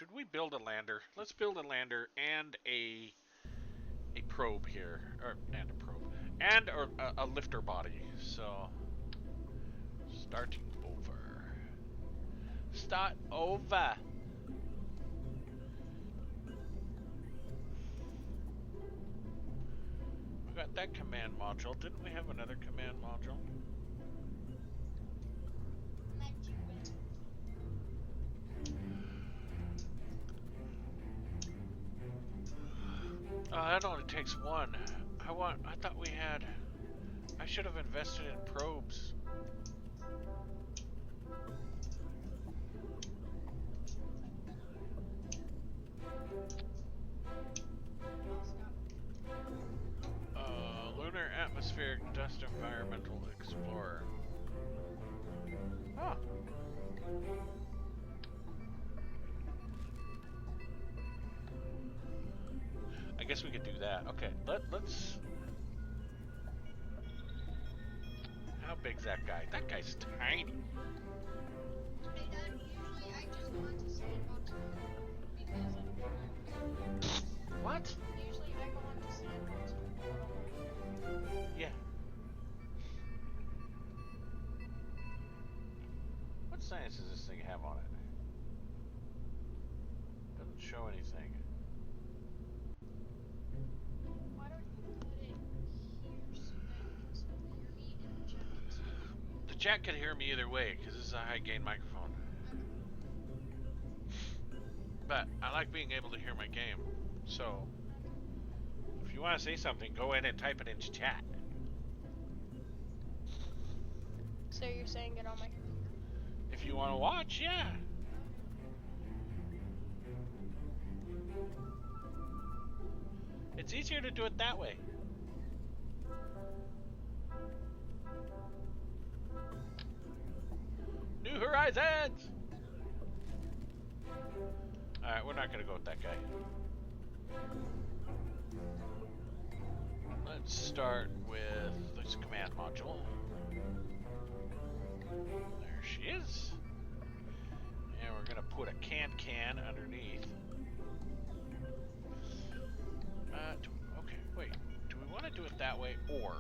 should we build a lander? Let's build a lander and a probe here, and a probe, and a lifter body. So starting over. Start over. We got that command module. Didn't we have another command module? That only takes one. I thought we had. I should have invested in probes. Lunar atmospheric dust environmental explorer. Huh. I guess we could do that. Okay, let's. How big's that guy? That guy's tiny. Hey Dad, usually I just go into sandbox because What? usually I go into sandbox. Yeah. What science does this thing have on it? Doesn't show anything. Why don't you put it here so that you can still hear me and the chat can see it? The chat can hear me either way because this is a high gain microphone. But I like being able to hear my game. So if you want to say something, go in and type it into chat. So you're saying it on my computer? If you want to watch, yeah. It's easier to do it that way. New Horizons! Alright, we're not going to go with that guy. Let's start with this command module. There she is. And we're going to put a can underneath. Okay, wait. Do we want to do it that way? Or.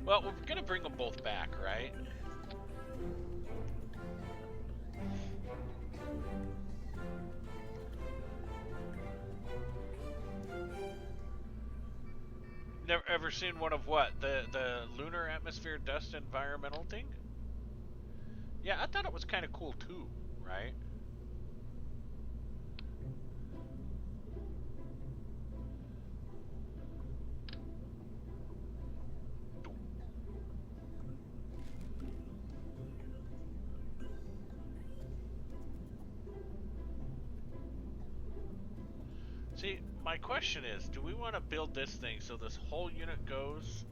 Well, we're going to bring them both back, right? Never ever seen one of what? The lunar atmosphere dust environmental thing? Yeah, I thought it was kind of cool too, right? See, my question is, do we want to build this thing so this whole unit goes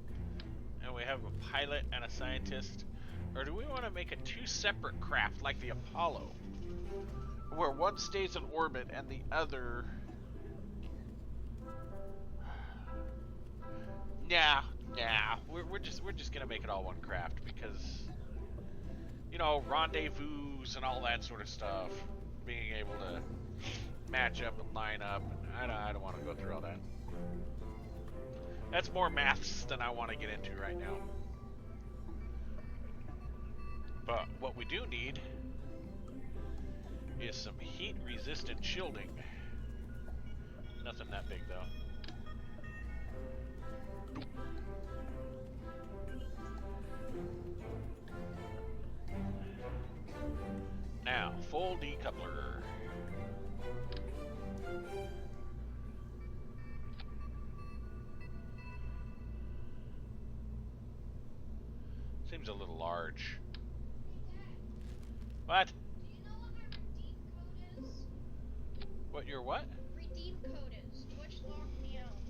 and we have a pilot and a scientist? Or do we want to make it two separate craft like the Apollo? Where one stays in orbit and the other... Nah. We're just gonna make it all one craft because, you know, rendezvous and all that sort of stuff. Being able to match up and line up. I don't want to go through all that. That's more maths than I want to get into right now. But what we do need is some heat-resistant shielding. Nothing that big, though. Now, full decoupler. Seems a little large. What? Do you know what my redeem code is? What your what? Redeem code is. Twitch locked me out.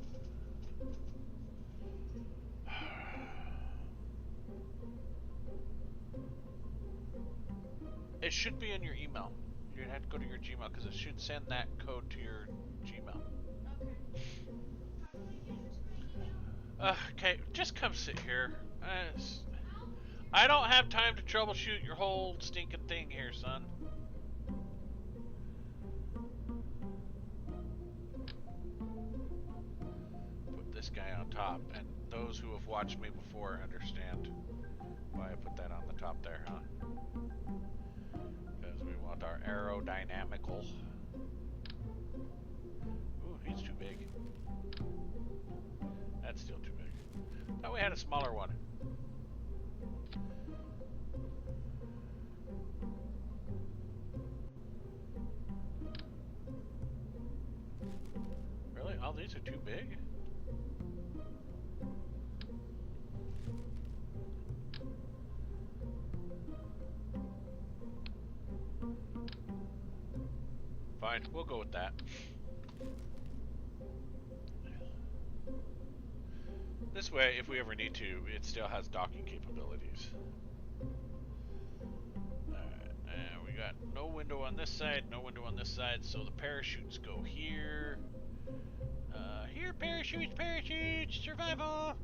It should be in your email. You'd have to go to your Gmail because it should send that code to your Gmail. Okay. Okay, just come sit here. I don't have time to troubleshoot your whole stinking thing here, son. this guy on top, and those who have watched me before understand why I put that on the top there, huh? Because we want our aerodynamical. Ooh, he's too big. That's still too big. Thought we had a smaller one. Really? All these are too big? Fine, we'll go with that. This way, if we ever need to, it still has docking capabilities. Alright, and we got no window on this side, no window on this side, so the parachutes go here. Here, parachutes, parachutes, survival!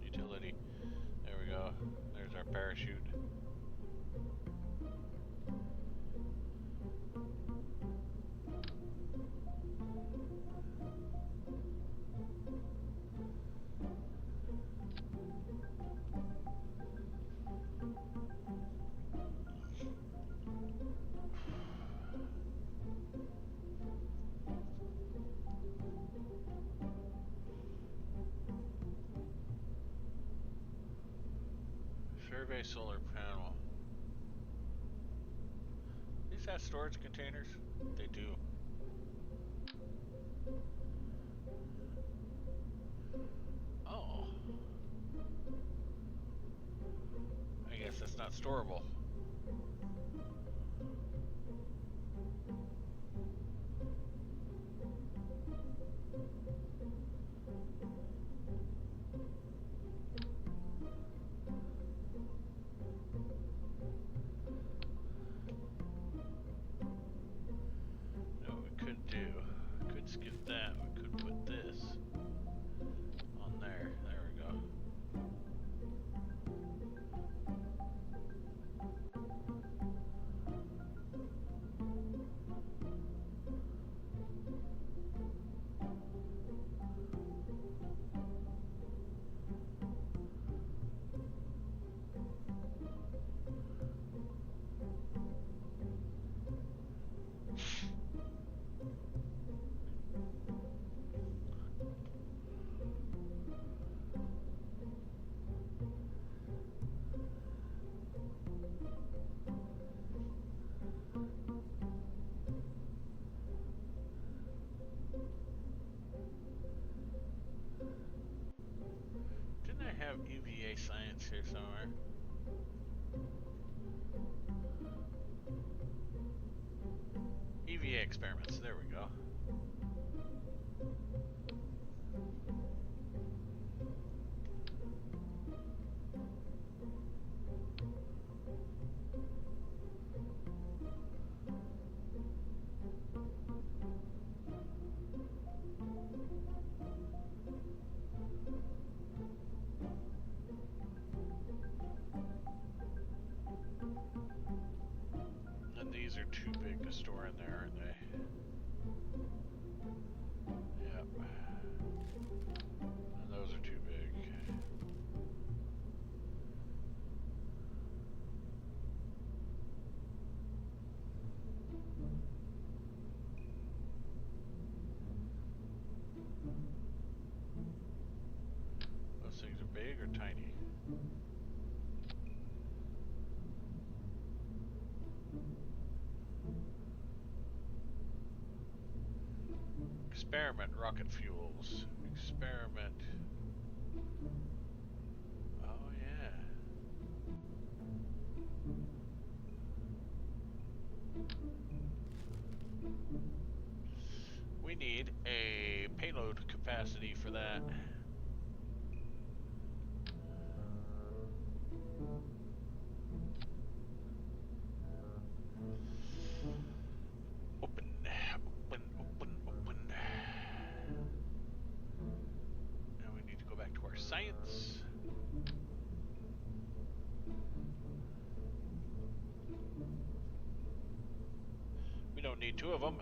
Utility. There we go. There's our parachute. Survey solar panel. These have storage containers? They do. Oh. I guess that's not storable. Skip that. We could put this on there. There we go. Have EVA science here somewhere. EVA experiments, there we go. These are too big to store in there, aren't they? Yep. And those are too big. Those things are big or tiny? Experiment rocket fuels. Experiment. Oh yeah. We need a payload capacity for that. Open. Now we need to go back to our science. We don't need two of them.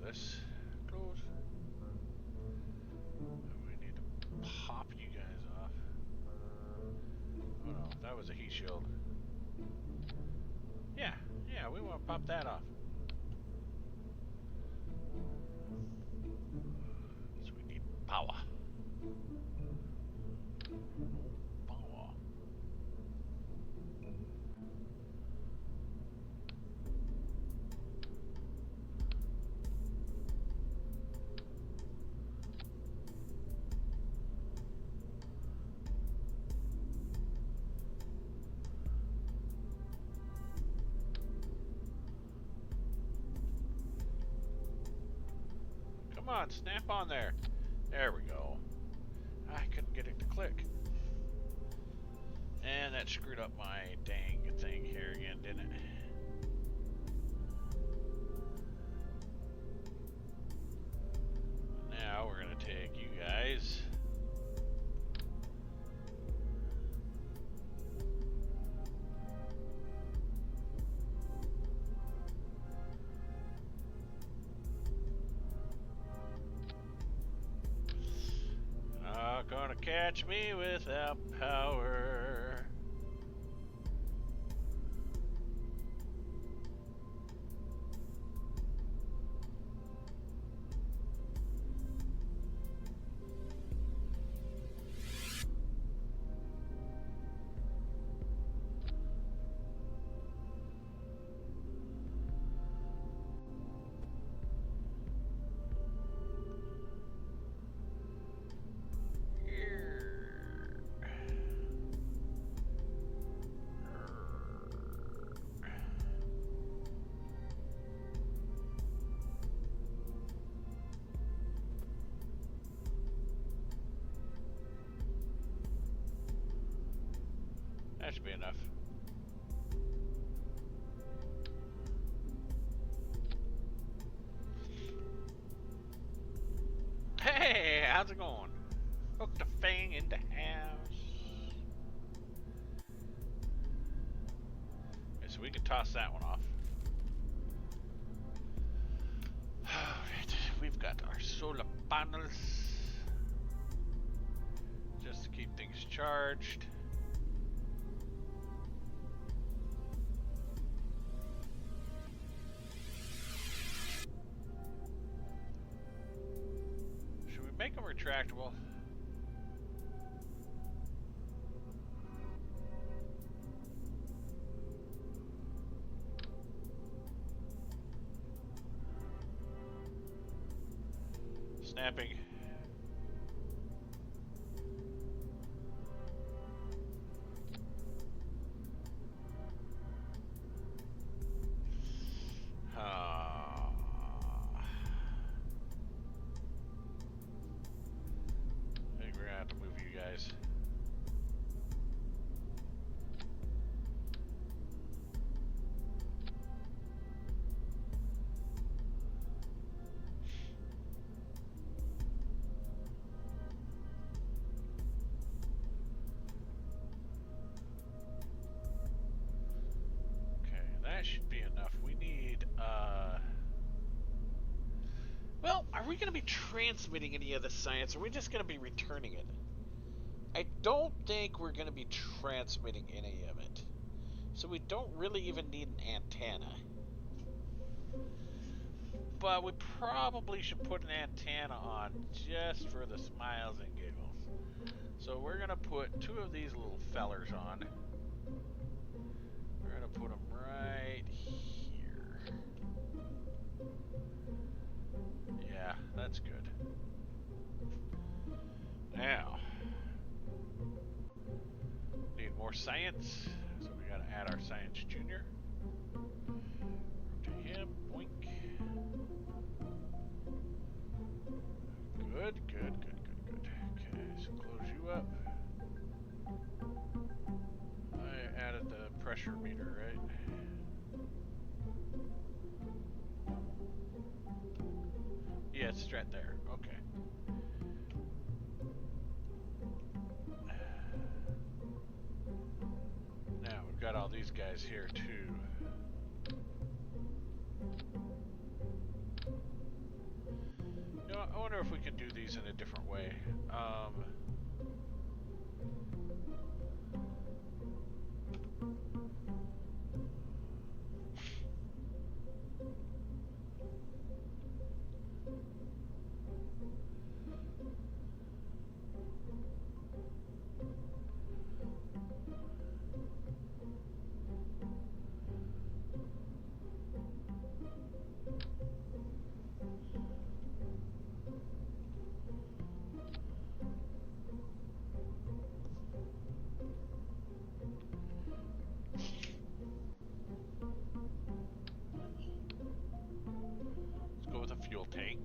this. Close. We need to pop you guys off. Oh no, that was a heat shield. Yeah, we want to pop that off. So we need power. Power. Come on, snap on there. There we go. I couldn't get it to click. And that screwed up my dang thing here again, didn't it? Now we're gonna take you guys. Not gonna catch me without power. That should be enough. Hey, how's it going? Hook the thing into house. Okay, so we can toss that one off. Alright, we've got our solar panels. Just to keep things charged. Make them retractable. Snapping. Should be enough. We need, well, are we going to be transmitting any of the science, or are we just going to be returning it? I don't think we're going to be transmitting any of it. So we don't really even need an antenna. But we probably should put an antenna on just for the smiles and giggles. So we're going to put two of these little fellers on. We're going to put them right here. Yeah, that's good. Now, need more science, so we got to add our science junior. To him, boink. Good. Okay, so close you up. I added the pressure meter, right? Yeah, it's right there. Okay. Now we've got all these guys here too. do these in a different way. Let's go with a fuel tank.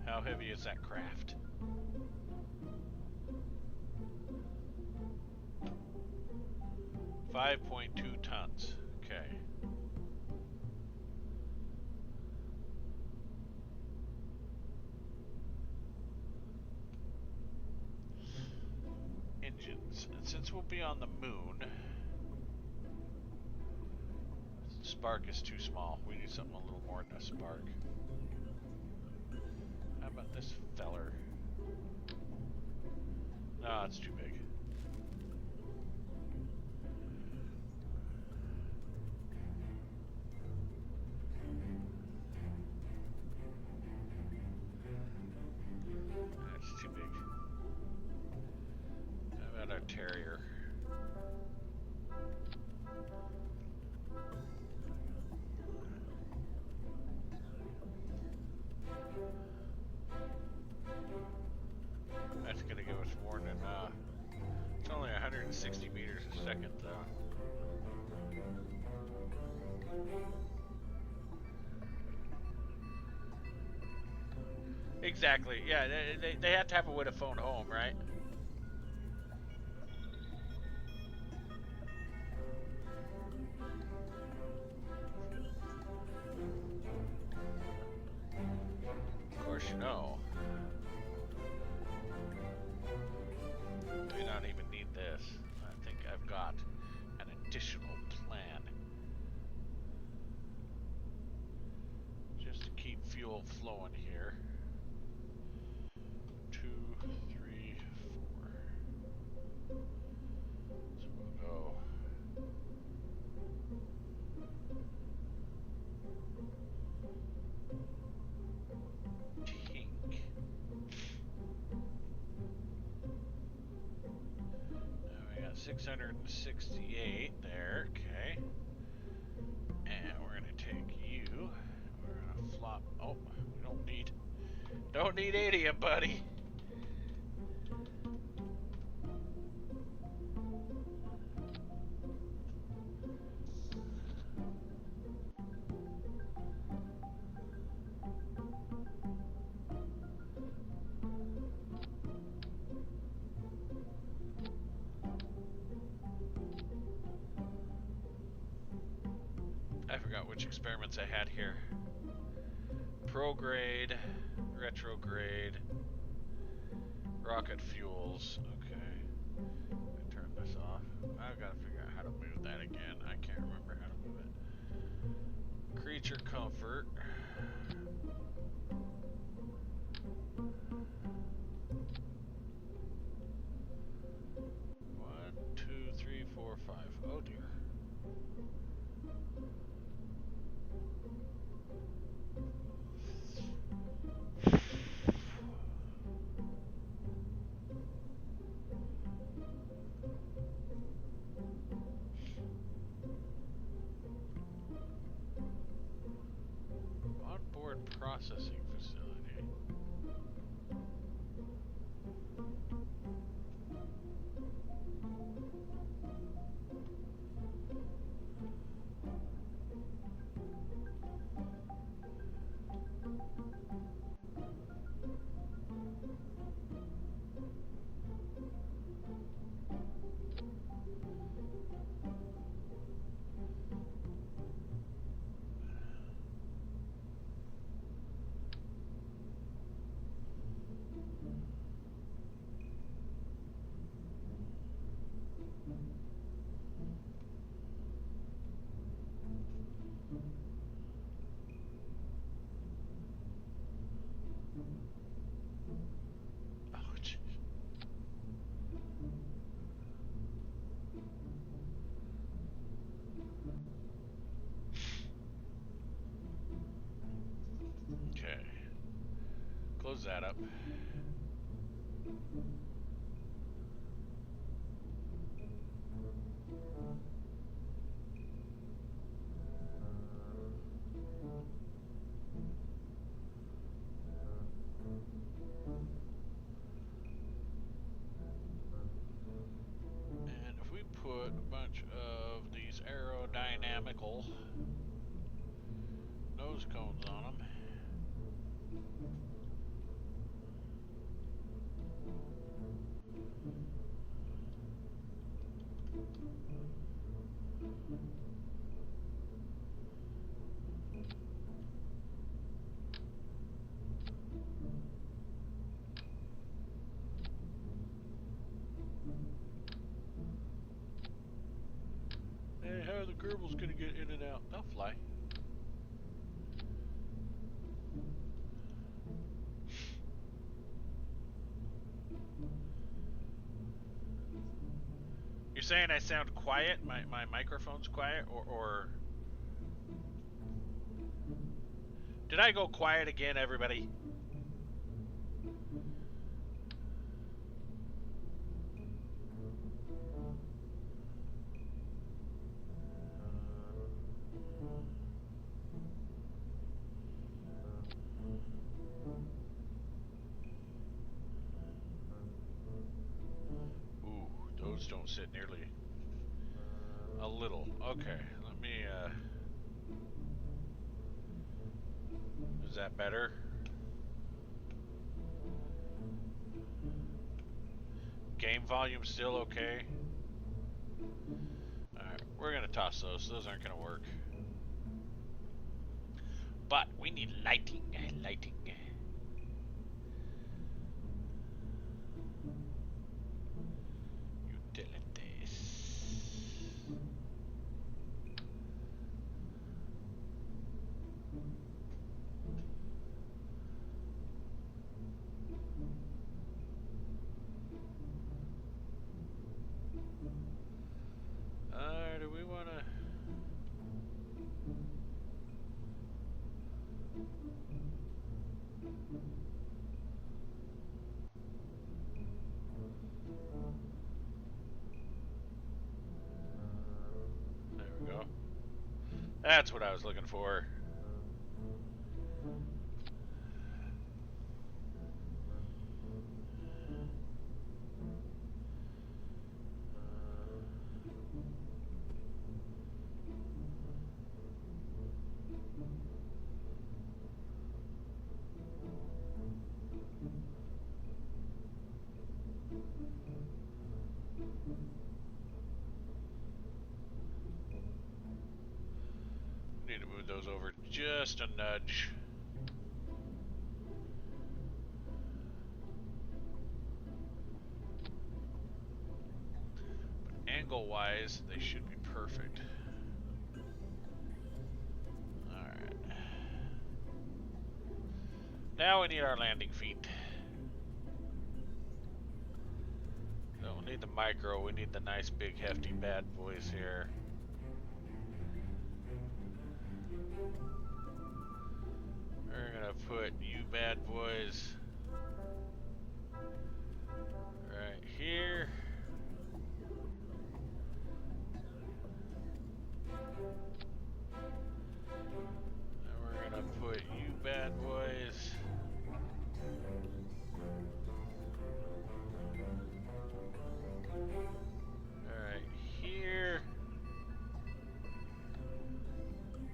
How heavy is that craft? 5.2 tons. Okay. Engines. And since we'll be on the moon, spark is too small. We need something a little more than a spark. How about this feller? No, it's too big. That's too big. How about our Terrier? That's gonna give us more than, it's only 160 meters a second though. Exactly, yeah, they have to have a way to phone home, right? Of course you know. We don't even need this. I think I've got an additional plan. Just to keep fuel flowing here. 2, 3, 4. So we'll go. Tink. Now we got 668 there, okay. And we're gonna take you. We're gonna flop. Oh, we don't need 80 of 'em, buddy. I forgot which experiments I had here. Prograde, retrograde, rocket fuels. Okay. I turn this off. I've got to figure out how to move that again. I can't remember how to move it. Creature comfort. One, two, three, four, five. Oh dear. Onboard processing facility. that up. And if we put a bunch of these aerodynamical nose cones on them, hey, how are the Kerbals gonna get in and out? They'll fly. You're saying I sound quiet? My microphone's quiet? Or did I go quiet again, everybody? Ooh, those don't sit nearly a little. Okay, let me, is that better? Game volume still okay? Alright, we're gonna toss those. Those aren't gonna work. But we need lighting. Lighting. Utilities. Do we want to... There we go. That's what I was looking for. Need to move those over just a nudge. But angle-wise, they should be perfect. Alright. Now we need our landing feet. Don't need the micro, we need the nice big hefty bad boys here. We're gonna put you bad boys right here. And we're gonna put you bad boys right here.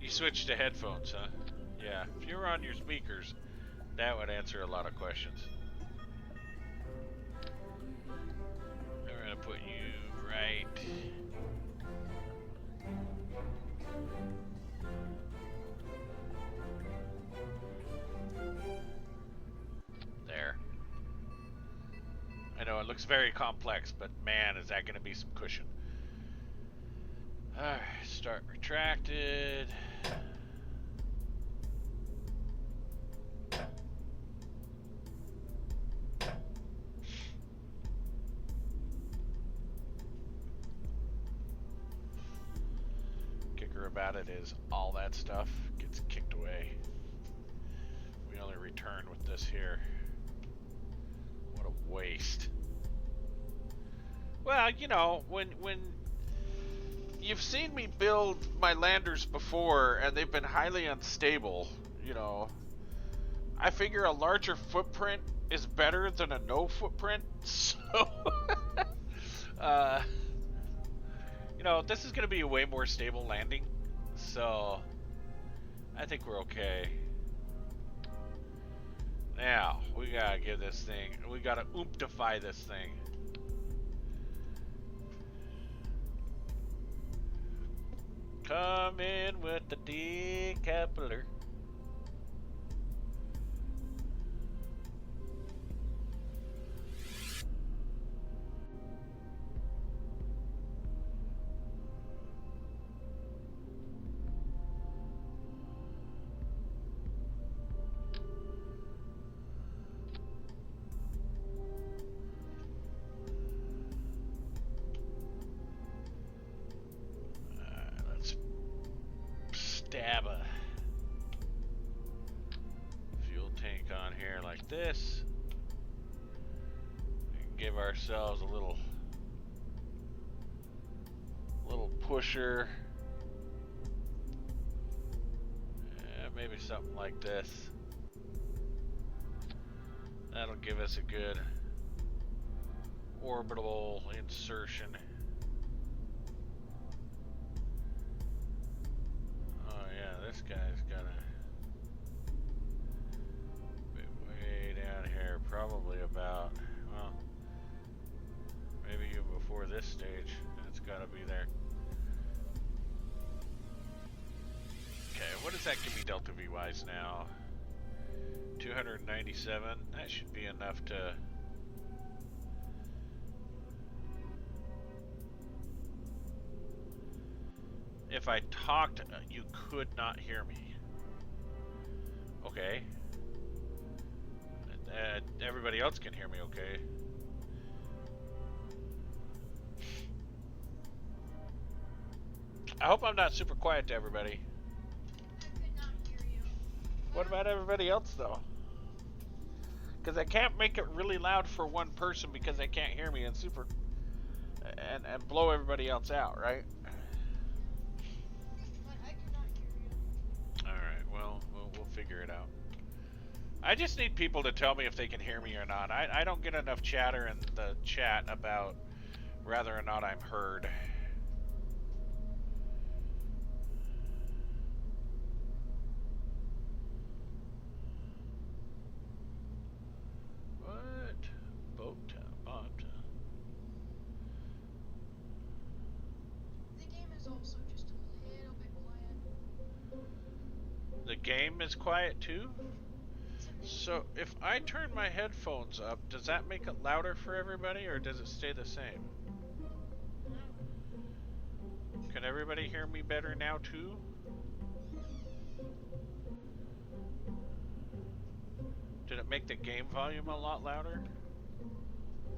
You switched to headphones, huh? Yeah, if you were on your speakers, that would answer a lot of questions. And we're gonna put you right there. I know it looks very complex, but man, is that gonna be some cushion. Alright, start retracted. Kicker about it is all that stuff gets kicked away. We only return with this here. a waste. Well, you know, when you've seen me build my landers before and they've been highly unstable, you know, I figure a larger footprint is better than a no footprint. So, uh, you know, this is going to be a way more stable landing. So, I think we're okay. Now, we gotta give this thing, we gotta oomtify this thing. Come in with the decapillator. Let's stab a fuel tank on here like this. And give ourselves a little pusher. Maybe something like this. That'll give us a good orbital insertion. Oh yeah, this guy's gotta be way down here, probably about, well, maybe even before this stage. It's gotta be there. Okay, what does that give me delta V wise now? 297. That should be enough to. If I talked, you could not hear me. Okay. Everybody else can hear me, okay? I hope I'm not super quiet to everybody. Could not hear you. What about everybody else, though? Because I can't make it really loud for one person because they can't hear me and and blow everybody else out, right? But I could not hear you. Alright, well, we'll figure it out. I just need people to tell me if they can hear me or not. I don't get enough chatter in the chat about whether or not I'm heard. Also just a little bit quiet. The game is quiet too? So if I turn my headphones up, does that make it louder for everybody or does it stay the same? Can everybody hear me better now too? Did it make the game volume a lot louder?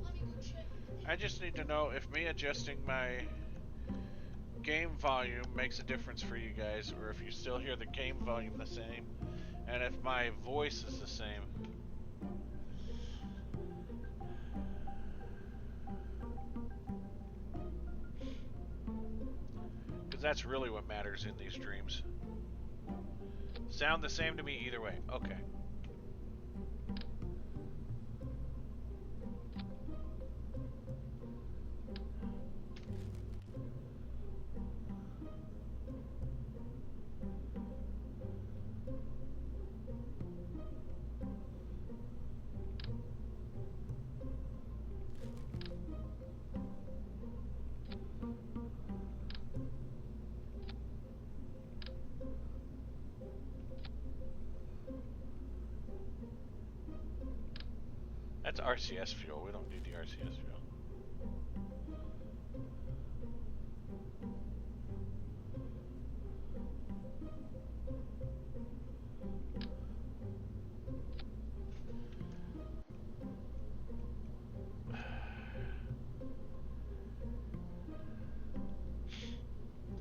Let me go check. I just need to know if me adjusting my game volume makes a difference for you guys, or if you still hear the game volume the same, and if my voice is the same. Because that's really what matters in these streams. Sound the same to me either way. Okay. That's RCS fuel. We don't need the RCS fuel.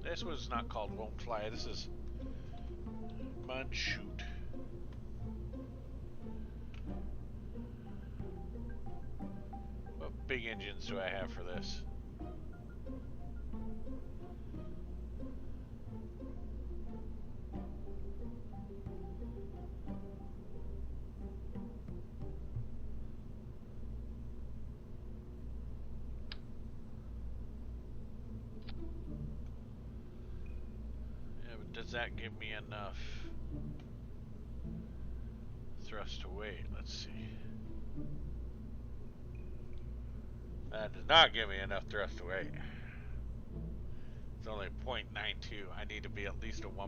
This was not called Won't Fly. This is Munshoot. big engines do I have for this? Yeah, but does that give me enough thrust to weight? Let's see. That does not give me enough thrust to weight. It's only 0.92. I need to be at least a 1.6.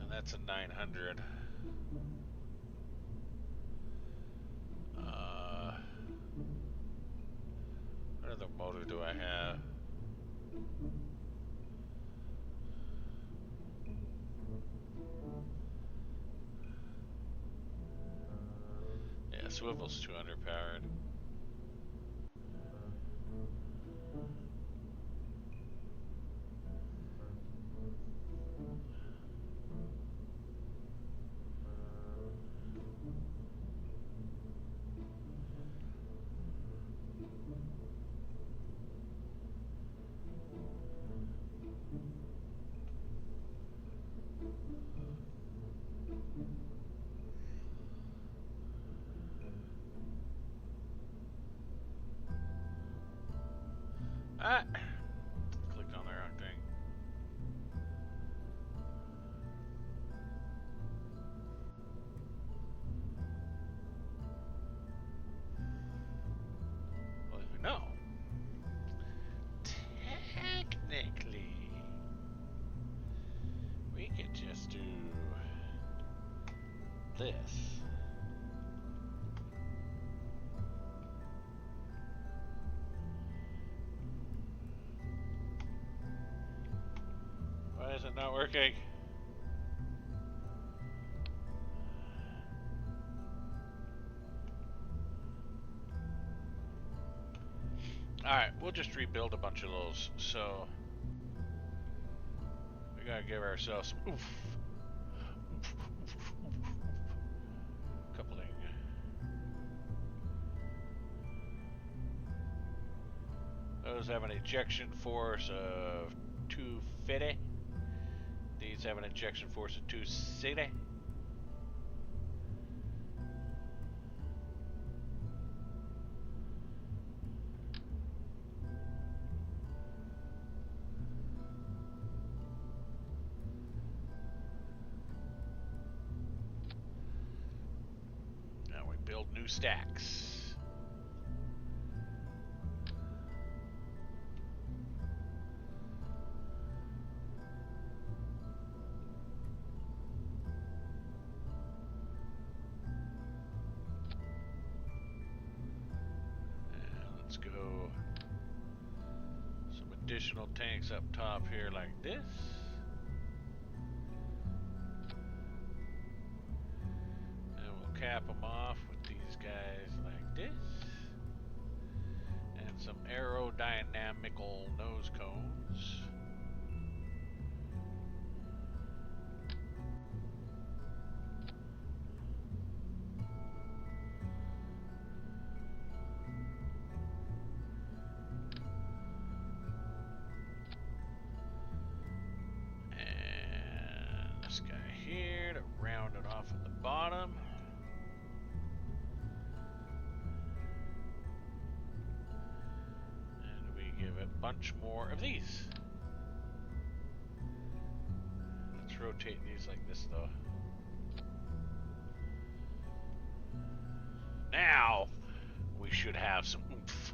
And that's a 900. What other motor do I have? Yeah, swivel's too underpowered. Ah! Clicked on the wrong thing. Well, no. Technically, we could just do this. Why is it not working? Alright, we'll just rebuild a bunch of those. So, we gotta give ourselves some oof. Coupling. Those have an ejection force of 250. These have an ejection force of 260. Now we build new stacks. Additional tanks up top here like this. And we'll cap them off with these guys like this. And some aerodynamical nose cones. Here to round it off at the bottom. And we give a bunch more of these. Let's rotate these like this though. Now we should have some oomph.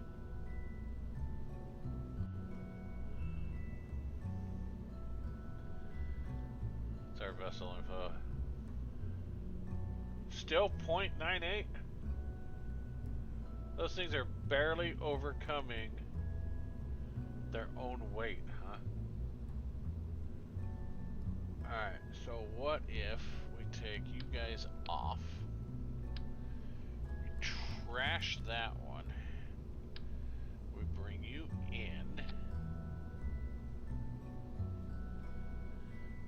Our vessel info. Still 0.98. Those things are barely overcoming their own weight, huh? Alright, so what if we take you guys off? We trash that one. We bring you in.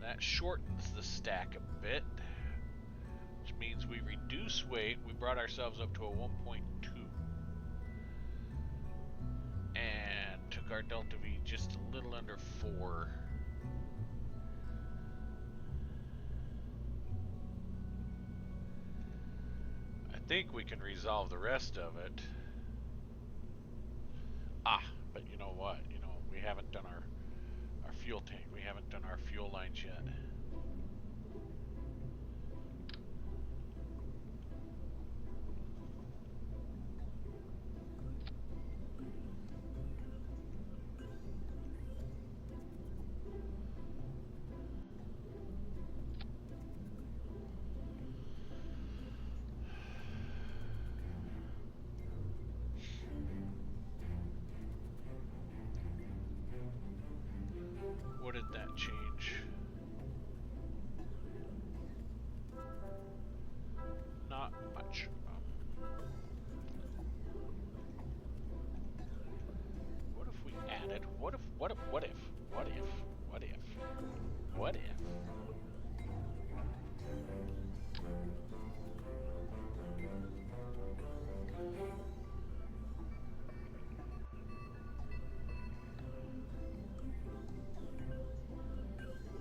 That shortens the stack a bit, which means we reduce weight. We brought ourselves up to a 1.2. our delta V just a little under 4. I think we can resolve the rest of it. Ah, but you know what? You know, we haven't done our fuel tank. We haven't done our fuel lines yet. What did that change? Not much. What if we added? What if? What if? What if? What if? What if? What if?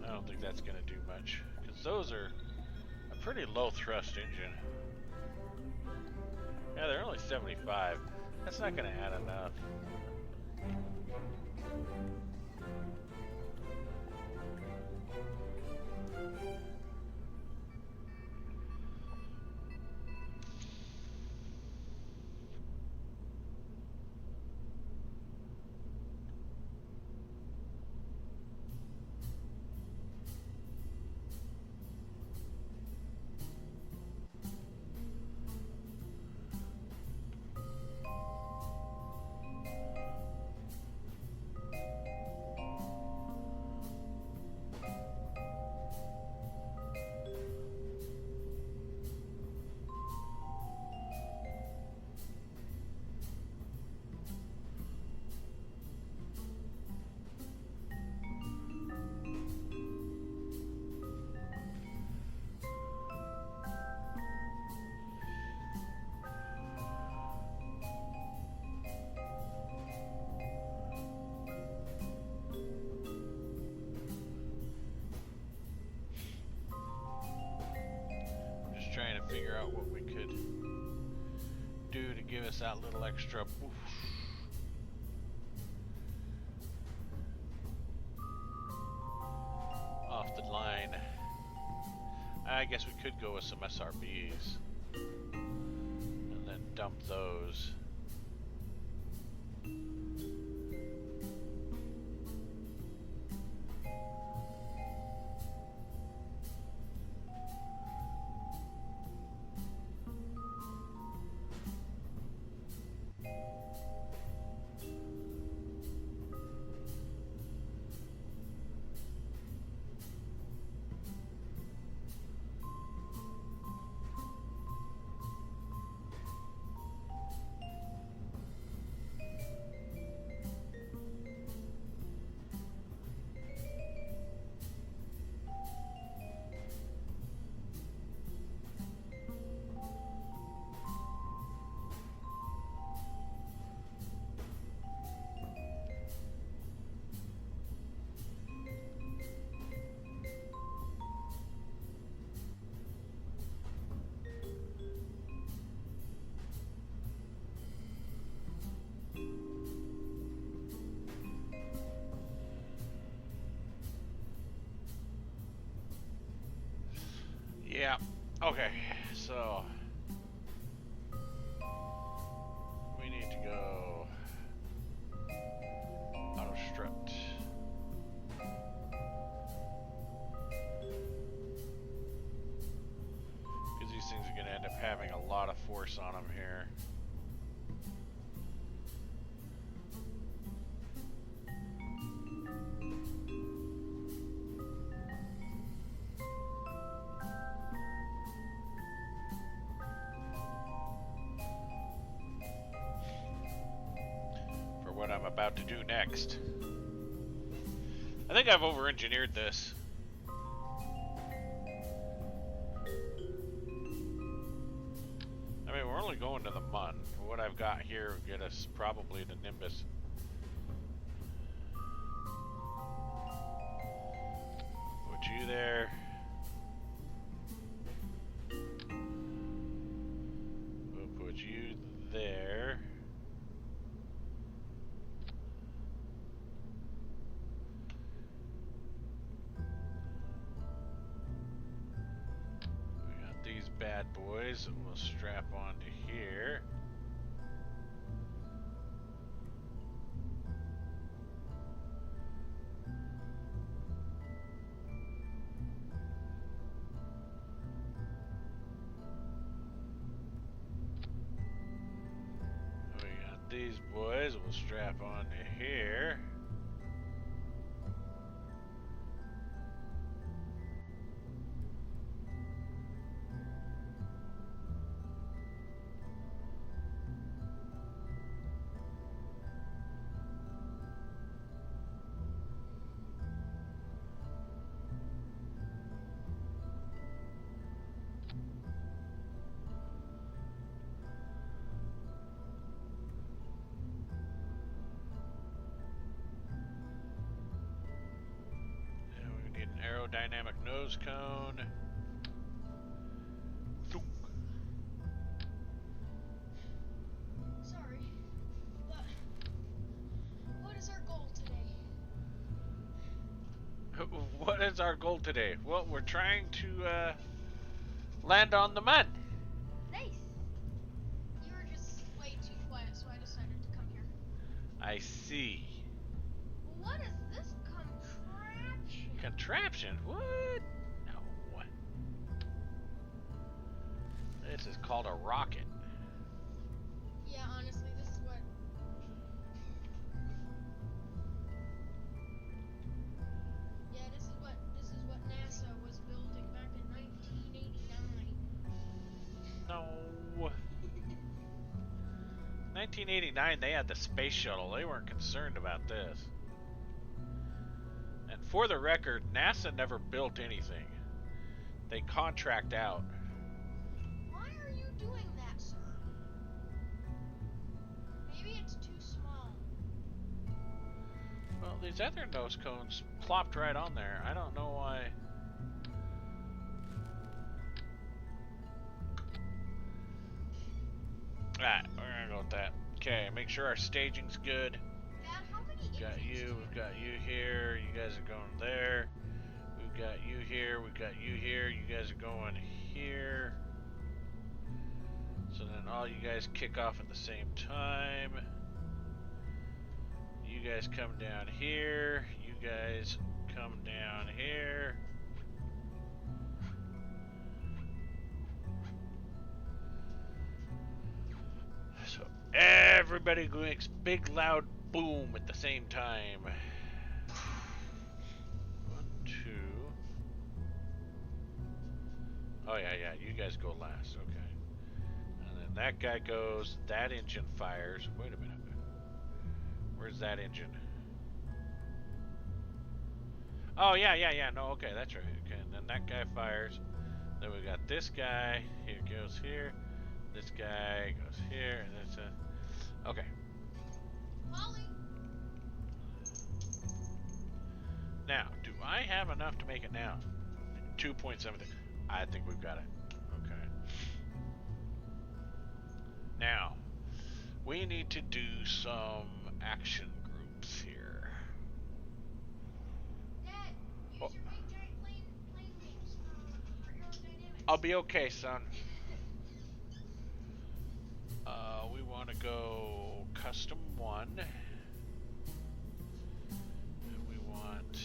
I don't think that's gonna do much, because those are a pretty low thrust engine. Yeah, they're only 75. That's not gonna add enough. Trying to figure out what we could do to give us that little extra boost. Off the line. I guess we could go with some SRBs and then dump those. Yeah, okay, so we need to go auto strut. Because these things are going to end up having a lot of force on them here. What I'm about to do next. I think I've over-engineered this. I mean, we're only going to the Mun. What I've got here will get us probably the Nimbus. boys will strap onto here. We got these boys will strap onto here. Aerodynamic nose cone. Sorry, but what is our goal today? What is our goal today? Well, we're trying to land on the moon. Nice. You were just way too quiet, so I decided to come here. I see. What is this contraption? Contraption? What? No. This is called a rocket. Yeah, honestly, this is what. Yeah, this is what NASA was building back in 1989. No. 1989, they had the space shuttle. They weren't concerned about this. And for the record, NASA never built anything. They contract out. Why are you doing that, sir? Maybe it's too small. Well, these other nose cones plopped right on there. I don't know why. Alright, we're gonna go with that. Okay, make sure our staging's good. Dad, how many We've got you, we've got you here, you guys are going there. We've got you here, we've got you here, you guys are going here. So then all you guys kick off at the same time. You guys come down here, you guys come down here. So everybody makes big loud boom at the same time. 1, 2. Oh yeah, you guys go last, okay. And then that guy goes, that engine fires. Wait a minute. Where's that engine? Oh yeah, no, okay, that's right. Okay, and then that guy fires. Then we got this guy, he goes here. This guy goes here, and that's a... Okay. Molly. Now, do I have enough to make it now? 2.7. I think we've got it. Okay. Now, we need to do some action groups here. Dad, use your big giant plane wings for aerodynamics. I'll be okay, son. We want to go custom 1. And we want to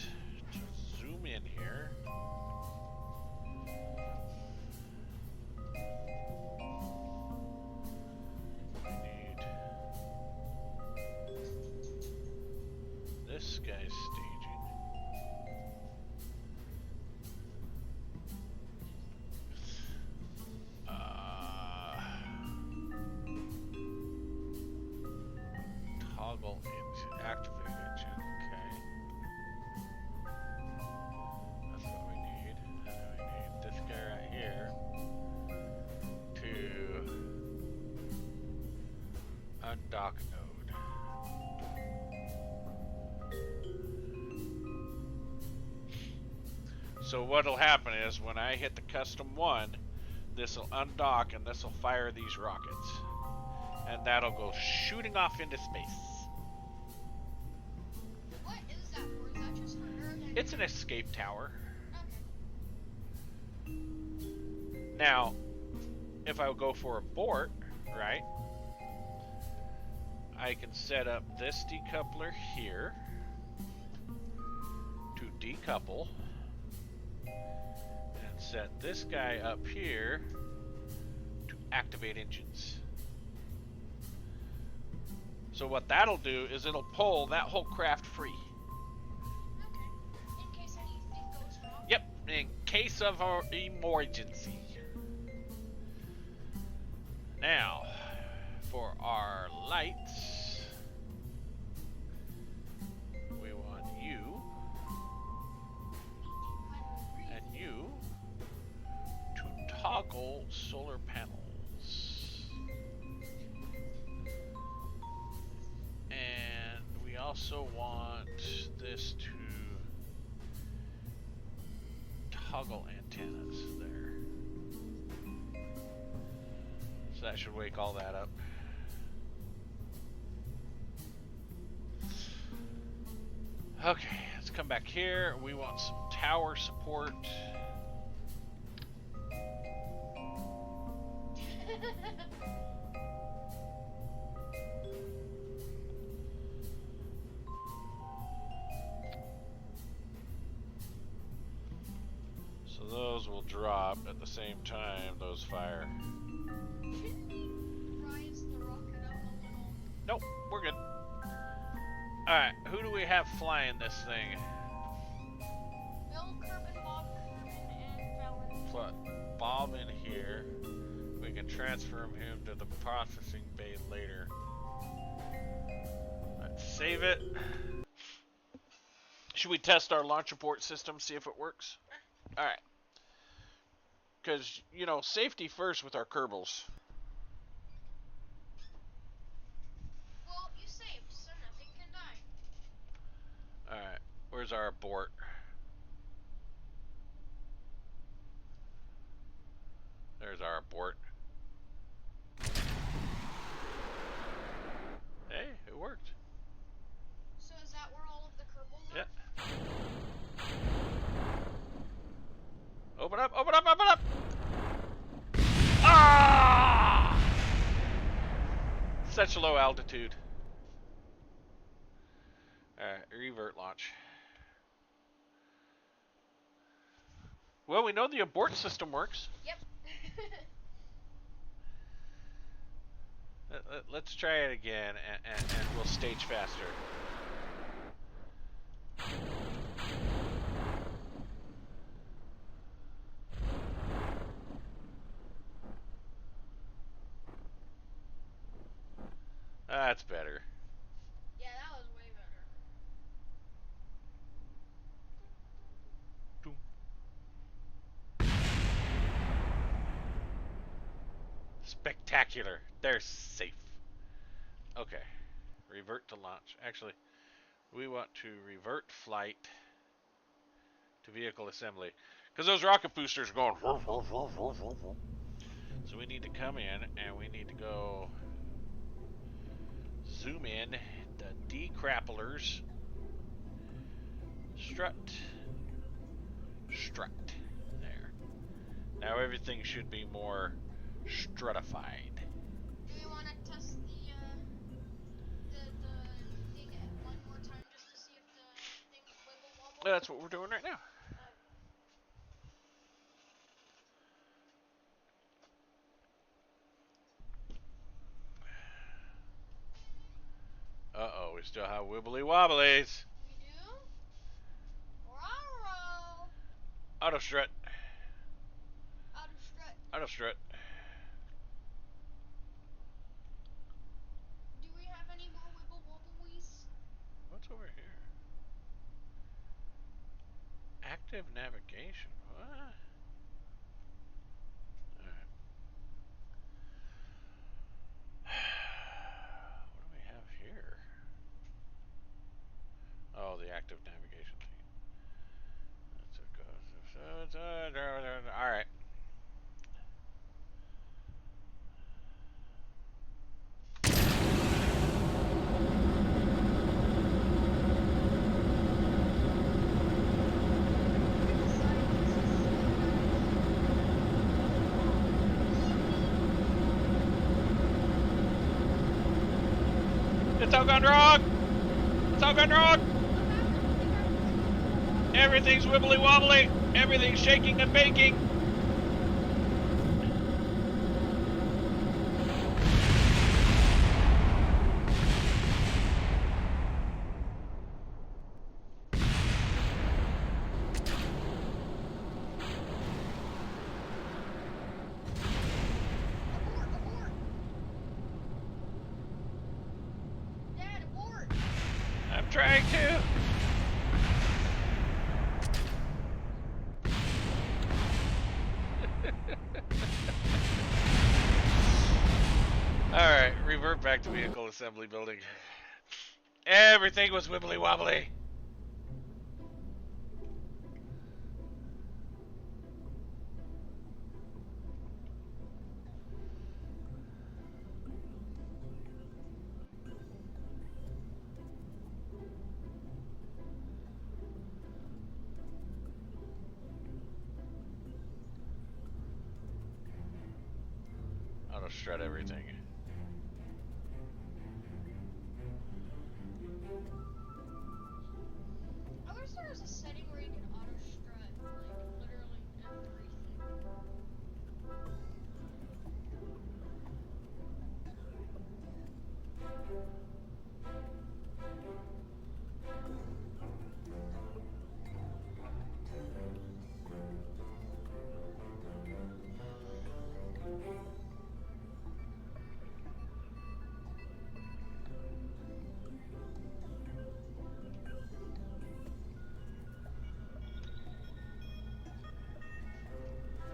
zoom in here. We need this guy's staging. Toggle into activate engine, okay. That's what we need. And then we need this guy right here to undock node. So what'll happen is when I hit the custom 1, this will undock and this will fire these rockets. And that'll go shooting off into space. What is that for? Is that just for aerodynamics? It's an escape tower. Okay. Now, if I go for abort, right, I can set up this decoupler here to decouple and set this guy up here to activate engines. So what that'll do is it'll pull that whole craft free. Okay. In case anything goes wrong. Yep, in case of our emergency. Now, for our lights, we want you and you to toggle solar panels. And we also want this to toggle antennas there. So that should wake all that up. Okay, let's come back here. We want some tower support. So those will drop at the same time those fire. Rise the rocket up a little. Nope, we're good. Alright, who do we have flying this thing? Bill, Kerbal, Bob, Kerman, and Valen. Put Bob in here. We can transfer him to the processing bay later. Let's save it. Should we test our launch abort system, see if it works? Alright. Because, you know, safety first with our Kerbals. Well, you saved, so nothing can die. Alright, where's our abort? There's our abort. Hey, it worked. So is that where all of the Kerbals are? Yeah. Open up, open up, open up! Ah! Such low altitude. Alright, revert launch. Well, we know the abort system works. Yep. Let's try it again, and we'll stage faster. That's better. Yeah, that was way better. Spectacular. They're safe. Okay. Revert to launch. Actually, we want to revert flight to vehicle assembly. Because those rocket boosters are going. So we need to come in and we need to go zoom in the decrapplers. Strut. Strut. There. Now everything should be more strutified. Do we want to test the thing one more time just to see if the thing wiggle wobble? That's what we're doing right now. Uh-oh, we still have wibbly wobblies. We do? Rawr. Auto strut. Out of strut. Auto strut. Do we have any more wibble wobblies? What's over here? Active navigation. What? Alright. What do we have here? Oh, the active navigation thing. That's what goes. Alright. It's all gone wrong! It's all gone wrong! Everything's wibbly wobbly! Everything's shaking and baking! I'm trying to. Alright, revert back to vehicle assembly building. Everything was wibbly wobbly. Auto strut everything. I wish there was a setting where you could auto strut, like, literally everything.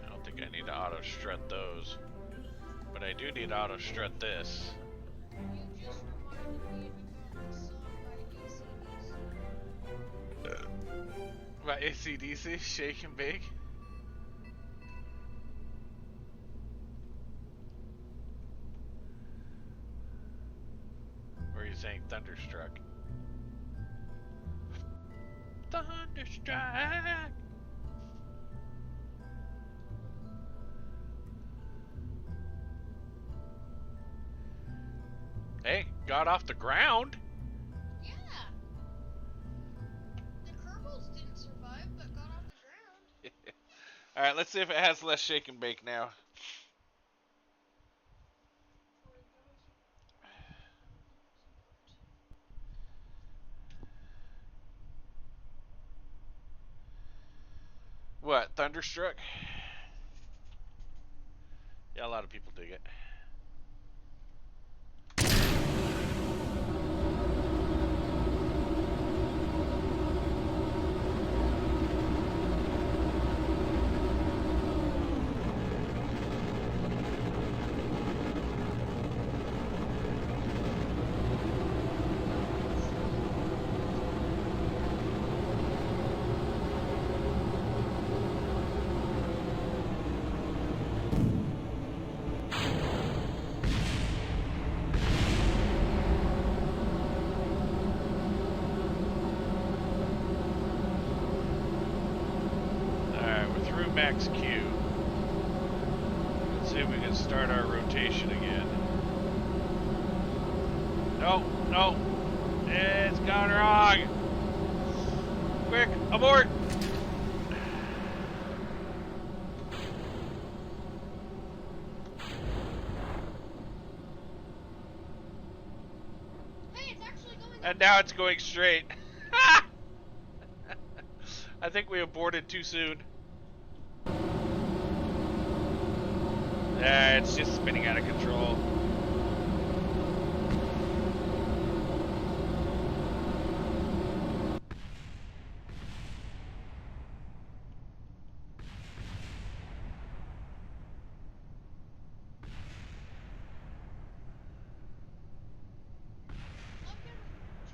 I don't think I need to auto strut those. But I do need to auto strut this. You just reminded me about the song by AC/DC. My AC/DC, shake and bake. Or are you saying Thunderstruck? Thunderstruck! Hey, got off the ground. Yeah. The Kerbals didn't survive, but got off the ground. Alright, let's see if it has less shake and bake now. What, Thunderstruck? Yeah, a lot of people dig it. Max Q. Let's see if we can start our rotation again. No, no. It's gone wrong. Quick, abort. Hey, it's actually going. And now it's going straight. I think we aborted too soon. It's just spinning out of control.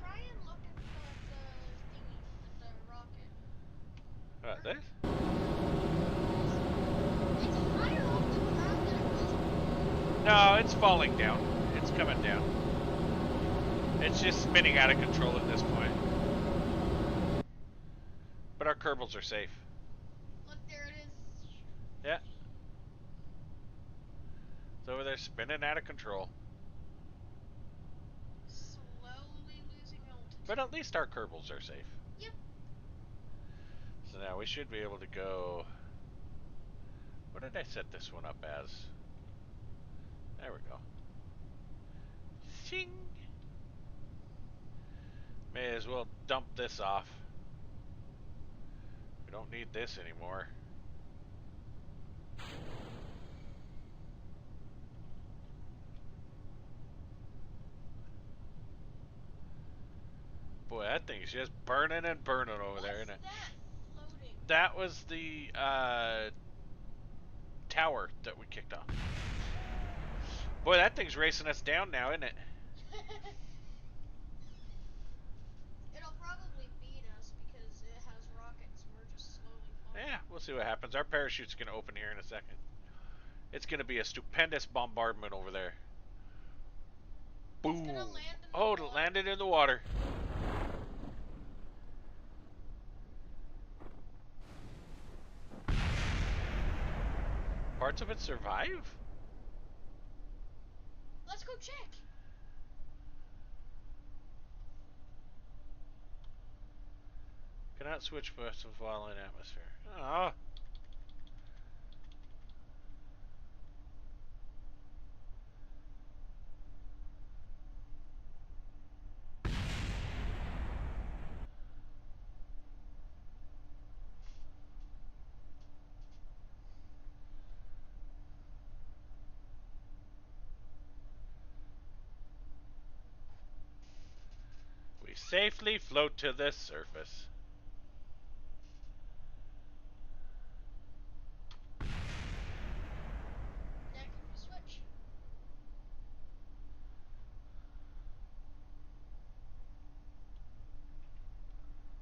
Try and look at the thingy, at the rocket. What, this? It's higher off the ground than it was before. No, it's falling down. It's coming down. It's just spinning out of control at this point. But our Kerbals are safe. Look, there it is. Yeah. It's over there spinning out of control. Slow But at least our Kerbals are safe. Yep. So now we should be able to go. What did I set this one up as? There we go. Shing! May as well dump this off. We don't need this anymore. Boy, that thing's just burning and burning over there, isn't it? What's that floating? That was the tower that we kicked off. Boy, that thing's racing us down now, isn't it? It'll probably beat us because it has rockets and we're just slowly falling. Yeah, we'll see what happens. Our parachute's going to open here in a second. It's going to be a stupendous bombardment over there. Boom! It's gonna land in the Oh, water. it landed in the water. Parts of it survive? Let's go check. Cannot switch vessels while in atmosphere. Oh. We safely float to the surface. Now can we switch?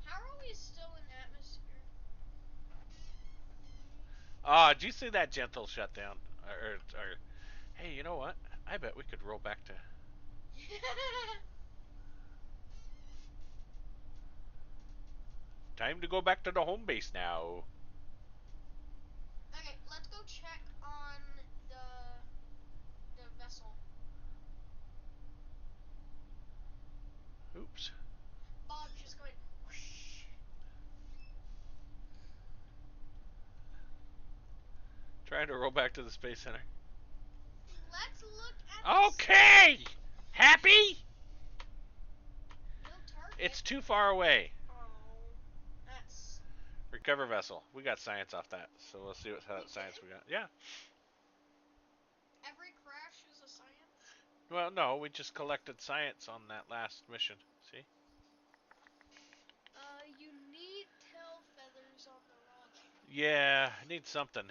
How are we still in atmosphere? Ah, did you see that gentle shutdown? Or, hey, you know what? I bet we could roll back to. Time to go back to the home base now. Okay, let's go check on the vessel. Oops. Bob's just going whoosh. Trying to roll back to the Space Center. Let's look at Okay! Happy? no target. It's too far away. Oh, that's. Recover vessel. We got science off that, so we'll see what science we got. Yeah. Every crash is a science. Well, no, we just collected science on that last mission. See? You need tail feathers on the rocket. Yeah, need something.